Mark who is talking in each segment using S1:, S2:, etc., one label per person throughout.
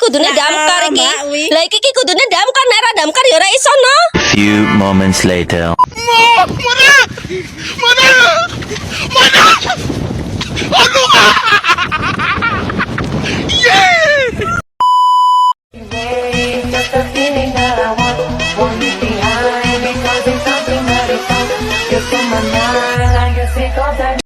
S1: kudune damkar iki. Lah iki kudune damkar nek ora damkar ya ora iso no.
S2: Few moments later.
S3: Just a feeling that I want you behind because it's something that is on. It's on my mind. I guess it goes that.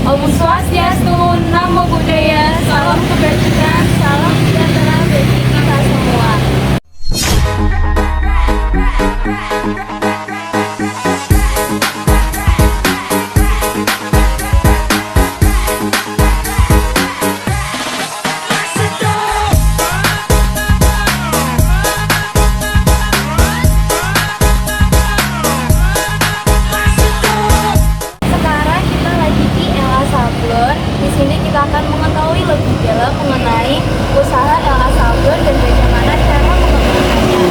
S4: Om Swastiastu, Namo Buddhaya, salam kebajikan, salam sejahtera bagi kita semua. Sekarang kita lagi di LA Sablon. Di sini kita akan mengetahui lebih dalam mengenai usaha LA Sablon dan bagaimana cara mengembangkannya.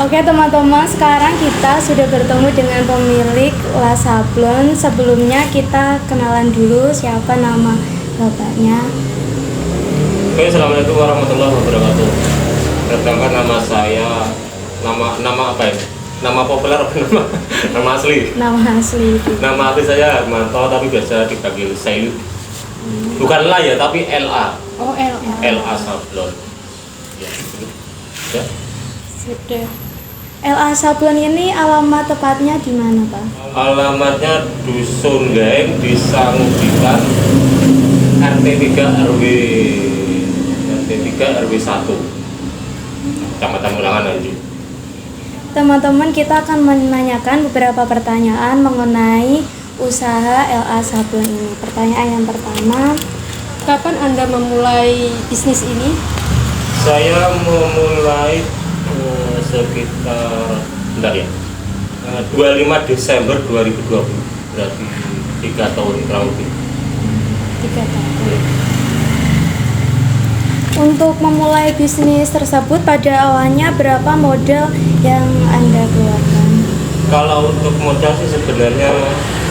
S4: Oke teman-teman, sekarang kita sudah bertemu dengan pemilik La Sablon. Sebelumnya kita kenalan dulu siapa nama bapaknya.
S5: Oke, assalamualaikum warahmatullahi wabarakatuh. Pertama nama saya, nama apa ya? Nama populer apa nama asli?
S4: Nama asli itu.
S5: Nama asli saya Armanto, tapi biasa dipanggil Sailu. Bukan La ya, tapi LA.
S4: Oh, LA.
S5: LA Sablon. Ya, gitu. Ya.
S4: Sudah. LA Sablon ini alamat tepatnya di mana, Pak?
S5: Alamatnya Dusun Gaeng, Desa Ngudikan, RT 3 RW 1, Kecamatan Ulangan Anju.
S4: Teman-teman, kita akan menanyakan beberapa pertanyaan mengenai usaha LA Sablon ini. Pertanyaan yang pertama, kapan Anda memulai bisnis ini?
S5: Saya memulai sekitar 25 Desember 2020, berarti 3 tahun kurang lebih.
S4: 3 tahun. Untuk memulai bisnis tersebut pada awalnya berapa modal yang Anda keluarkan?
S5: Kalau untuk modal sih sebenarnya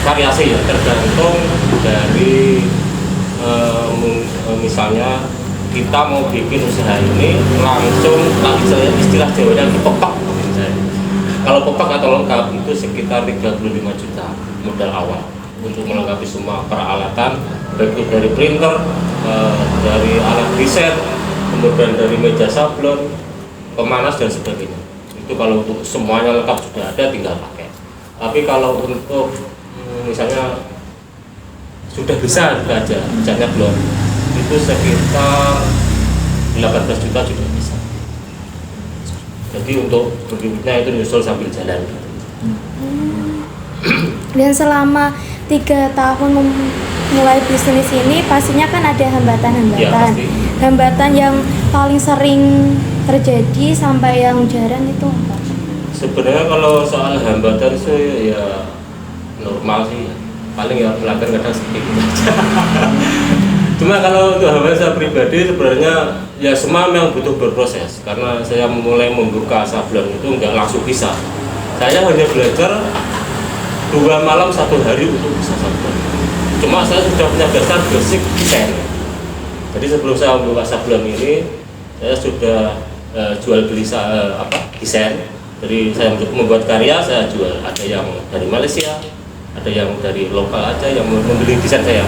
S5: variasi ya, tergantung dari misalnya kita mau bikin usaha ini langsung istilah Jawanya pepak. Kalau pepak atau lengkap itu sekitar 35 juta modal awal untuk melengkapi semua peralatan, baik itu dari printer, dari alat riset, kemudian dari meja sablon, pemanas dan sebagainya. Itu kalau untuk semuanya lengkap sudah ada, tinggal pakai. Tapi kalau untuk misalnya sudah bisa aja, misalnya belum, itu sekitar 18 juta juga bisa. Jadi untuk berikutnya itu nyusul sambil jalan.
S4: Dan selama 3 tahun memulai bisnis ini pastinya kan ada hambatan-hambatan.
S5: Ya, pasti.
S4: Hambatan yang paling sering terjadi sampai yang jarang itu apa?
S5: Sebenarnya kalau soal hambatan sih ya normal sih, paling ya pelanggan kadang sedikit aja. Cuma kalau untuk hal saya pribadi sebenarnya ya semua memang butuh berproses, karena saya mulai membuka sablon itu nggak langsung bisa. Saya hanya belajar 2 malam 1 hari untuk bisa sablon. Cuma saya sudah punya dasar basic desain. Jadi sebelum saya membuka sablon ini, saya sudah jual beli desain. Jadi saya membuat karya, saya jual. Ada yang dari Malaysia, ada yang dari lokal aja yang membeli desain saya.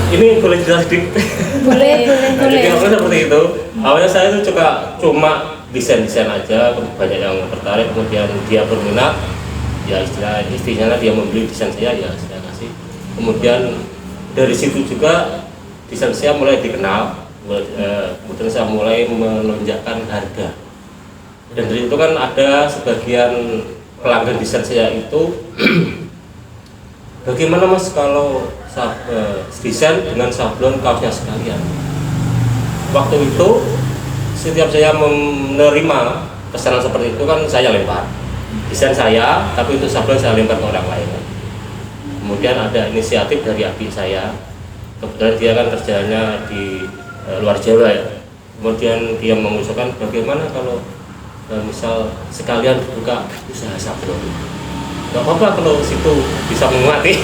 S5: Ini boleh jelas sedikit?
S4: Boleh.
S5: Jadi awalnya seperti itu. Awalnya saya itu cuma desain aja, banyak yang tertarik, kemudian dia berminat, ya istilahnya dia membeli desain saya, ya saya kasih. Kemudian dari situ juga desain saya mulai dikenal, kemudian saya mulai menonjakkan harga. Dan dari itu kan ada sebagian pelanggan desain saya itu, bagaimana mas kalau desain dengan sablon kaosnya sekalian. Waktu itu setiap saya menerima pesanan seperti itu kan saya lempar desain saya, tapi untuk sablon saya lempar ke orang lain. Kemudian ada inisiatif dari adik saya, kebetulan dia kan kerjanya di luar Jawa ya. Kemudian dia mengusulkan bagaimana kalau misal sekalian buka usaha sablon. Gak apa-apa kalau situ bisa menguati.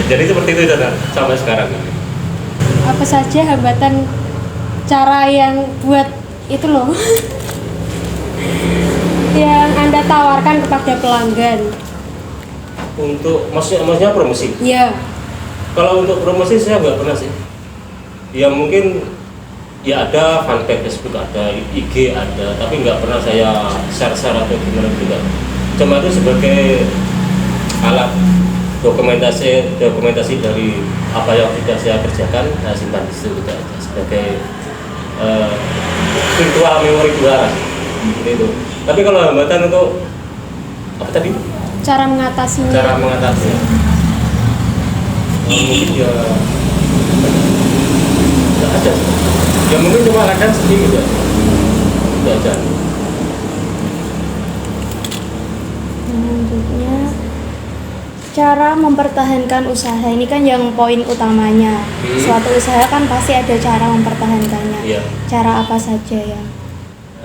S5: Jadi seperti itu sampai sekarang.
S4: Apa saja hambatan cara yang buat itu loh yang Anda tawarkan kepada pelanggan?
S5: Untuk maksudnya promosi?
S4: Iya.
S5: Kalau untuk promosi saya nggak pernah sih. Ya mungkin ya ada fanpage Facebook, ada IG ada, tapi nggak pernah saya share atau gimana juga. Cuma itu sebagai alat dokumentasi dari apa yang sudah saya kerjakan, saya simpan di situ juga aja sebagai virtual memori juga seperti itu. Tapi kalau hambatan untuk apa tadi?
S4: Cara mengatasinya.
S5: Mungkin ya nggak ada. Ya mungkin cuma kadang sedih gitu. Nggak ada.
S4: Selanjutnya, cara mempertahankan usaha ini kan yang poin utamanya. Suatu usaha kan pasti ada cara mempertahankannya.
S5: Iya.
S4: Cara apa saja ya?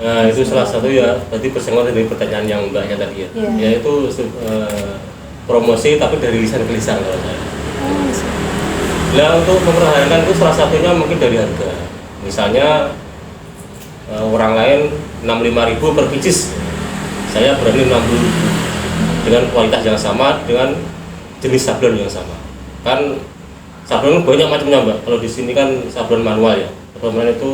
S5: Nah itu salah satu ya, berarti bersangkutan dari pertanyaan yang mbaknya tadi ya.
S4: Iya.
S5: Yaitu promosi tapi dari lisan ke lisan kalau saya. Nah untuk mempertahankan itu salah satunya mungkin dari harga. Misalnya orang lain 65.000 per pieces, saya berani 60.000 dengan kualitas yang sama, dengan jenis sablon yang sama. Kan sablon banyak macamnya mbak. Kalau di sini kan sablon manual ya. Sablon manual itu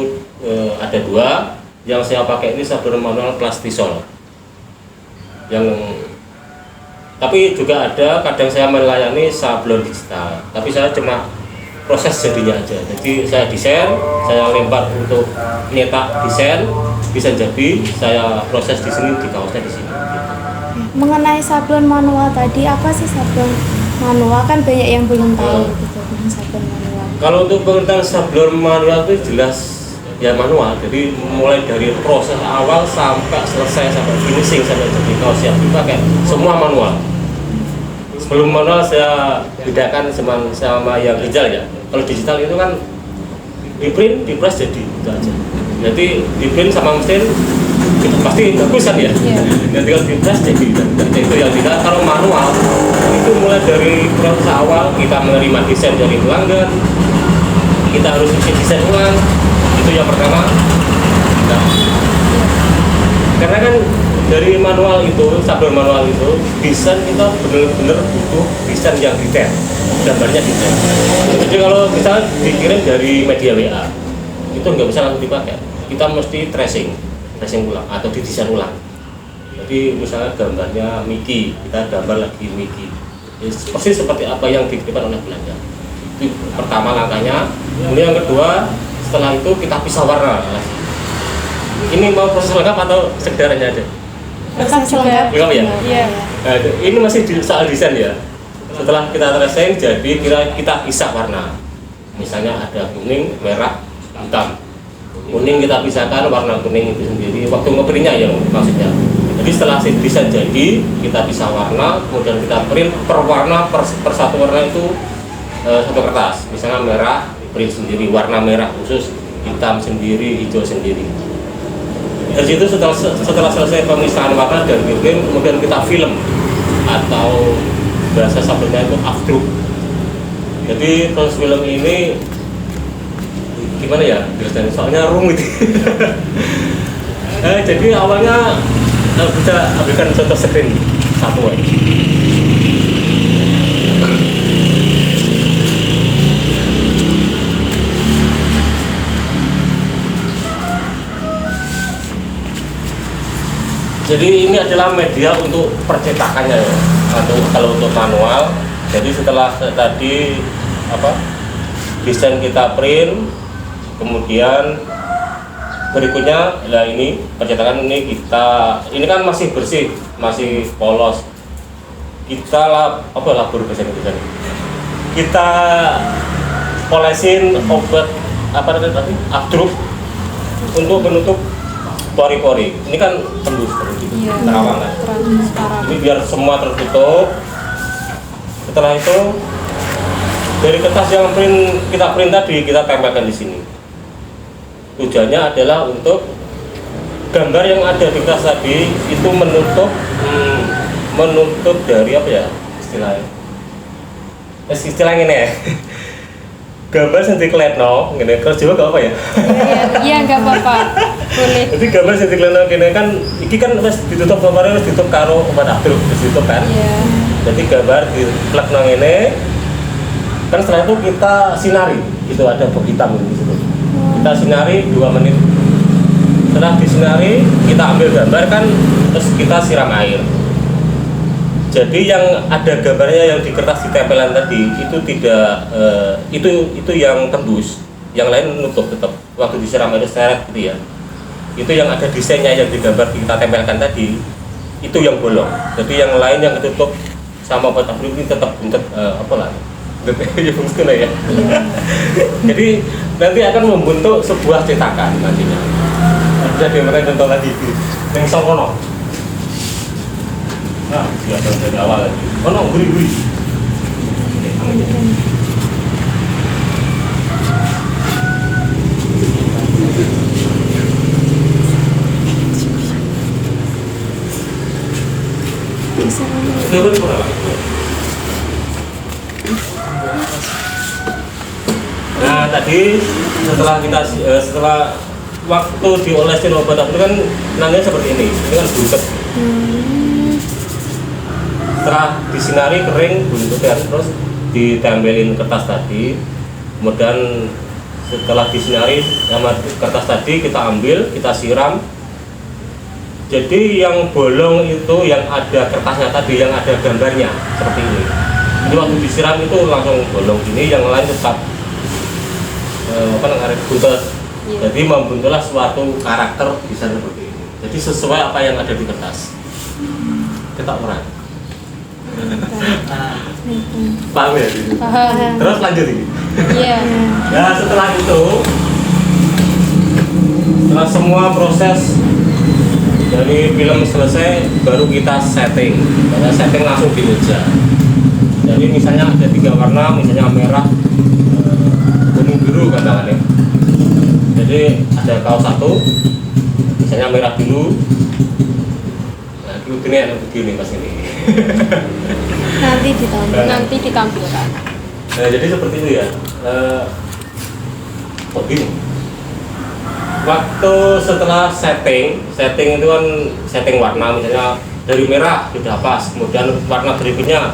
S5: ada 2. Yang saya pakai ini sablon manual plastisol. Tapi juga ada kadang saya melayani sablon digital. Tapi saya cuma proses jadinya aja. Jadi saya desain, saya lempar untuk nyetak desain, bisa jadi saya proses di sini, di kaosnya di sini.
S4: Mengenai sablon manual tadi, apa sih sablon manual? Kan banyak yang belum tahu gitu tentang sablon manual.
S5: Kalau untuk pengertian sablon manual itu jelas ya manual. Jadi mulai dari proses awal sampai selesai, sampai finishing, sampai jadi kaos yang dipakai semua manual. Sebelum manual saya bedakan sama yang digital ya. Kalau digital itu kan di print, di press jadi itu aja. Jadi di print sama mesin itu pasti bagus kan ya. Dan tinggal di press jadi itu yang tidak. Kalau manual itu mulai dari proses awal kita menerima desain dari pelanggan, kita harus isi desain ulang. Itu yang pertama. Nah, karena kan dari manual itu, sablon manual itu, desain kita benar-benar butuh desain yang detail, gambarnya detail. Jadi kalau misalnya dikirim dari media WA, itu nggak bisa langsung dipakai. Kita mesti tracing ulang atau didesain ulang. Jadi misalnya gambarnya Mickey, kita gambar lagi Mickey. Persis seperti apa yang dikirimkan oleh pelanggan. Itu pertama langkahnya. Kemudian yang kedua, setelah itu kita pisah warna. Ini mau proses lengkap atau sekedar aja?
S4: Proses lengkap.
S5: Lengkap ya?
S4: Iya.
S5: Nah, ini masih soal desain ya. Setelah kita tracing, jadi kita pisah warna. Misalnya ada kuning, merah, hitam. Kuning kita pisahkan, warna kuning itu sendiri. Waktu ngeprintnya ya maksudnya. Jadi setelah desain jadi, kita pisah warna, kemudian kita print per warna, per satu warna itu satu kertas, misalnya merah print sendiri, warna merah khusus, hitam sendiri, hijau sendiri. Dari situ setelah selesai pemisahan warna dan bikin, kemudian kita film atau bahasa sablonnya itu afdruk. Jadi proses film ini gimana ya? Biasanya soalnya rumit. Jadi awalnya bisa ambilkan contoh screen satu aja. Jadi ini adalah media untuk percetakannya ya, atau kalau untuk manual. Jadi setelah tadi desain kita print, kemudian berikutnya lah ini percetakan ini kan masih bersih, masih polos. Kita labur bahasa Indonesia. Kita polesin obat afdruk untuk menutup pori-pori. Ini kan tembus terawang kan. Ini biar semua tertutup. Setelah itu dari kertas yang kita print tadi kita tempelkan di sini. Tujuannya adalah untuk gambar yang ada di kertas tadi itu menutup dari apa ya istilahnya? Istilahnya ini ya. Gambar sing dikletno ngene terus juga apa ya?
S4: Iya enggak apa-apa. Boleh.
S5: Jadi gambar sing dikletno kene kan iki kan wis ditutup gambarnya wis ditutup karo obat afdruk wis ditutup kan.
S4: Iya.
S5: Jadi gambar diplekno ngene kan setelah itu kita sinari, itu ada box hitam di situ. Kita sinari 2 menit. Setelah disinari kita ambil gambar kan terus kita siram air. Jadi yang ada gambarnya yang di kertas ditempelan tadi itu tidak itu yang tembus, yang lain menutup tetap waktu disiram air seret gitu ya. Itu yang ada desainnya yang digambar kita tempelkan tadi itu yang bolong. Jadi yang lain yang ditutup sama obat afdruk ini tetap buntet ya fungsinya ya. Jadi nanti akan membentuk sebuah cetakan nantinya. Jadi mereka contoh lagi yang songkono. Nah, biasa dari awal lagi. Oh no, gurih-gurih. Nah, tadi setelah waktu diolesin obat itu kan nangnya seperti ini. Ini kan buntet. Setelah disinari kering buntet ya, terus ditempelin kertas tadi. Kemudian setelah disinari sama kertas tadi kita ambil, kita siram. Jadi yang bolong itu yang ada kertasnya tadi, yang ada gambarnya seperti ini. Jadi waktu disiram itu langsung bolong gini, yang lain tetap buntet. Jadi membentuklah suatu karakter desain seperti ini. Jadi sesuai apa yang ada di kertas. Kita orang. Paham ya?
S4: Paham.
S5: Terus lanjut ini.
S4: Iya.
S5: Ya setelah itu, setelah semua proses dari film selesai, baru kita setting. Kita setting langsung di meja. Jadi misalnya ada 3 warna, misalnya merah, kuning, biru katakannya. Jadi ada kaos satu, misalnya merah dulu. Nah, begini pas ini.
S4: Nanti ditampilkan.
S5: Nah, jadi seperti itu ya. Gini. Waktu setelah setting itu kan setting warna, misalnya dari merah sudah pas, kemudian warna berikutnya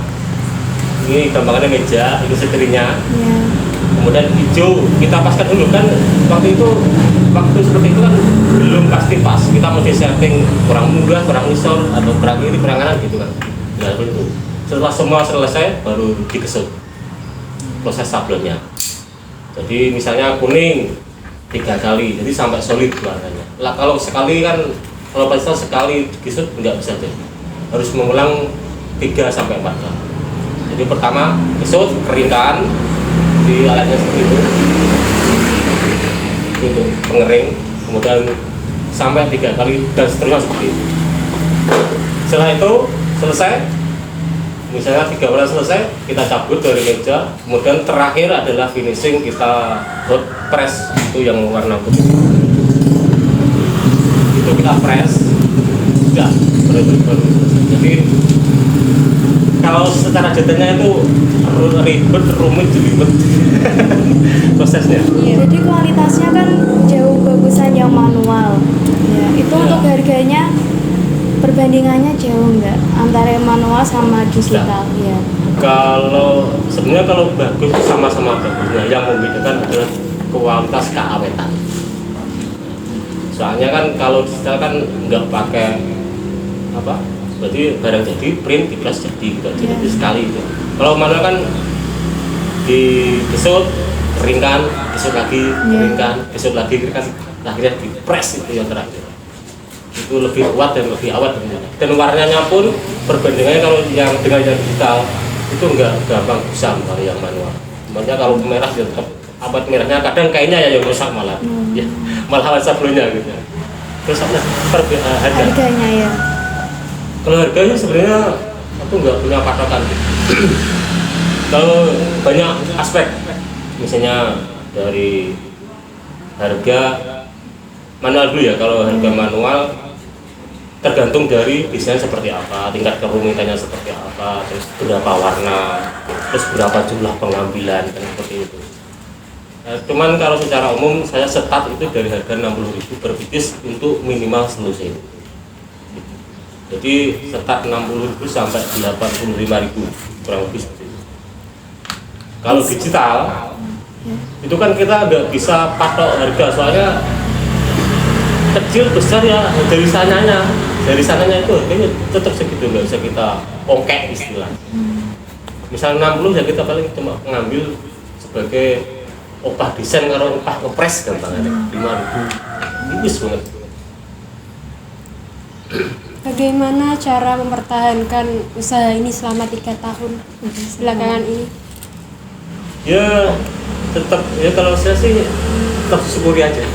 S5: ini gampangannya meja, itu setirnya.
S4: Iya.
S5: Kemudian hijau kita paskan dulu kan, waktu seperti itu kan belum pasti pas, kita mesti setting kurang munggah, kurang isor, atau kurang kiri, kurang kanan gitu kan. Nah, itu. Setelah semua selesai baru dikesut proses sablonnya. Jadi misalnya kuning 3 kali, jadi sampai solid warnanya. Lah kalau sekali kan, kalau pastel sekali dikesut nggak bisa jadi, harus mengulang 3 sampai 4 kali. Jadi pertama kesut, keringkan di alatnya seperti itu untuk pengering, kemudian sampai 3 kali dan seterusnya seperti itu. Setelah itu selesai, Misalnya 3 warna selesai, kita cabut dari meja, kemudian terakhir adalah finishing, kita hot press itu yang warna putih. Itu kita press, sudah baru. Jadi kalau secara detailnya itu ribet, rumit, jelibet prosesnya.
S4: Jadi kualitasnya kan jauh bagusan yang manual. Ya, itu untuk harganya perbandingannya jauh nggak antara yang manual sama digital? Ya.
S5: Kalau sebenarnya kalau bagus sama-sama bagusnya, yang membedakan adalah kualitas keawetan. Soalnya kan kalau digital kan nggak pakai apa, berarti barang jadi print di flash jadi gitu aja, jadi sekali itu. Kalau manual kan digesut, keringkan, gesut lagi, keringkan, gesut lagi, keringkan, akhirnya di press itu yang terakhir. Itu lebih kuat dan lebih awet tentunya. Dan warnanya pun perbandingannya kalau yang dengan yang digital itu enggak gampang kusam kalau yang manual. Makanya kalau merah ya tetap awet merahnya, kadang kainnya ya yang rusak malah. Ya, malah awet sablonnya gitu. Terus
S4: Harganya ya.
S5: Kalau harganya sebenarnya aku nggak punya patokan. Kalau banyak aspek, misalnya dari harga manual dulu ya. Kalau harga manual tergantung dari desain seperti apa, tingkat kerumitannya seperti apa, terus berapa warna, terus berapa jumlah pengambilan, dan seperti itu. Cuman kalau secara umum saya start itu dari harga 60.000 per piece untuk minimal selesai. Jadi start 60.000 sampai 85.000 kurang lebih seperti itu. Kalau digital itu kan kita nggak bisa patok harga, soalnya kecil besar ya dari sananya itu harganya tetap segitu, nggak bisa kita ongkek istilah. Misalnya 60 ya kita paling cuma mengambil sebagai opah desain kalau opah ngepres gampangannya 5.000 tipis banget.
S6: Bagaimana cara mempertahankan usaha ini selama 3 tahun belakangan ini?
S5: Ya tetap ya, kalau saya sih tetap syukuri aja.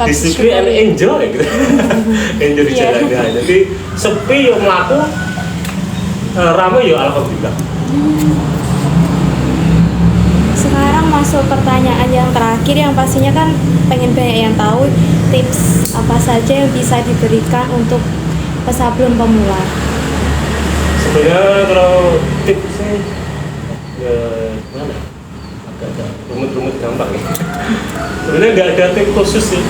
S5: Disyukuri and enjoy gitu. Enjoy di jalannya. Jadi sepi yo mlaku, rame yo alhamdulillah.
S4: Sekarang masuk pertanyaan yang terakhir yang pastinya kan pengen banyak yang tahu tips apa saja yang bisa diberikan untuk pesablon pemula.
S5: Sebenarnya kalau tips sih ya gimana? Agak rumit-rumit gampang ya. Sebenarnya nggak ada tips khusus sih.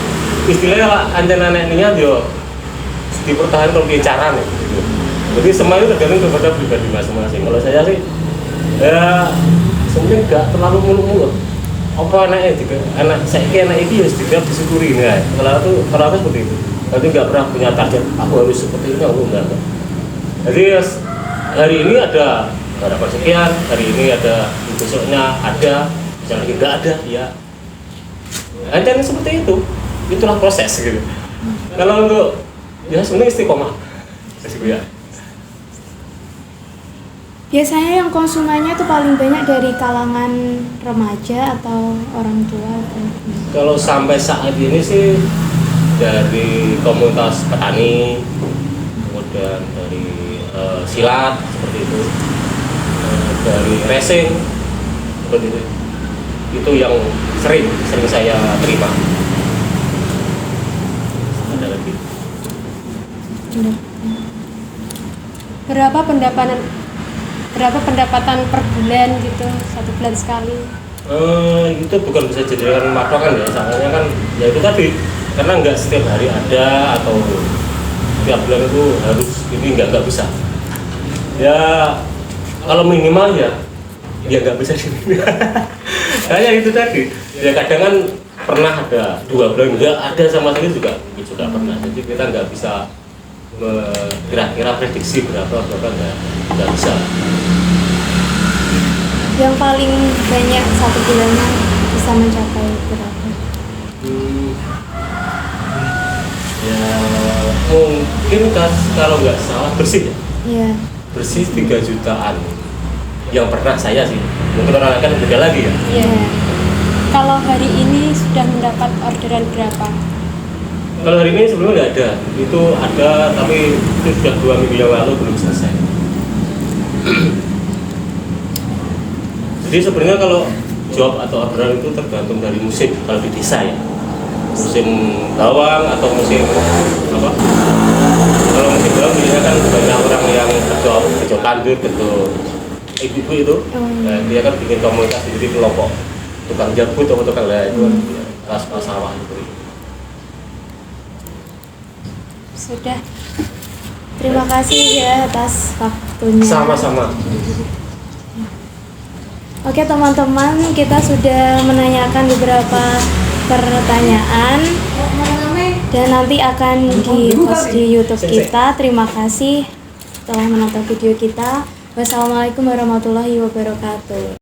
S5: Istilahnya anjana neneknya dia dipertahankan kalau bicara nih. Gitu. Jadi semua itu tergantung kepada pribadi masing-masing. Kalau saya sih ya sebenarnya nggak terlalu muluk-muluk. Apa anaknya juga anak saya ini harus disyukuri nih. Kalau aku seperti itu. Tapi nggak pernah punya target. Aku harus seperti ini, aku enggak. Jadi hari ini ada harapan sekian, hari ini ada, besoknya ada, yang lagi nggak ada, ya. Dan seperti itu, itulah proses gitu. Kalau untuk ya sebenarnya istiqomah, ya.
S4: Biasanya yang konsumennya itu paling banyak dari kalangan remaja atau orang tua?
S5: Kalau sampai saat ini sih dari komunitas petani, kemudian dari silat seperti itu, dari racing seperti itu yang sering saya terima. Ada lagi.
S6: Berapa pendapatan per bulan gitu, 1 bulan sekali?
S5: Itu bukan bisa dijadikan patokan ya, soalnya kan ya itu tadi, karena nggak setiap hari ada atau tiap bulan itu harus ini nggak bisa. Ya kalau minimal ya nggak bisa sini. Kayak itu tadi. Ya kadang kan pernah ada 2 bulan nggak ada sama sekali juga pernah. Jadi kita nggak bisa kira-kira prediksi berapa nggak bisa.
S4: Yang paling banyak 1 bulannya bisa mencapai berapa?
S5: Ya mungkin kan kalau nggak salah bersih ya.
S4: Iya.
S5: Bersih 3 jutaan. Yang pernah saya sih. Mungkin orang akan beda lagi ya.
S6: Iya. Kalau hari ini sudah mendapat orderan berapa?
S5: Kalau hari ini sebelumnya nggak ada. Itu ada tapi itu sudah 2 minggu yang lalu belum selesai. Jadi sebenarnya kalau job atau orderan itu tergantung dari musim kalau di desa ya. Musim bawang atau musim apa? Kalau musim bawang biasanya kan banyak orang yang kerja tandur, kerja ibu-ibu itu, nah, dia kan bikin komunitas sendiri kelompok tukang jabut atau tukang lain itu pas sawah itu.
S4: Sudah. Terima kasih ya atas waktunya.
S5: Sama-sama.
S4: Oke teman-teman, kita sudah menanyakan beberapa pertanyaan dan nanti akan di-post di YouTube kita. Terima kasih telah menonton video kita. Wassalamualaikum warahmatullahi wabarakatuh.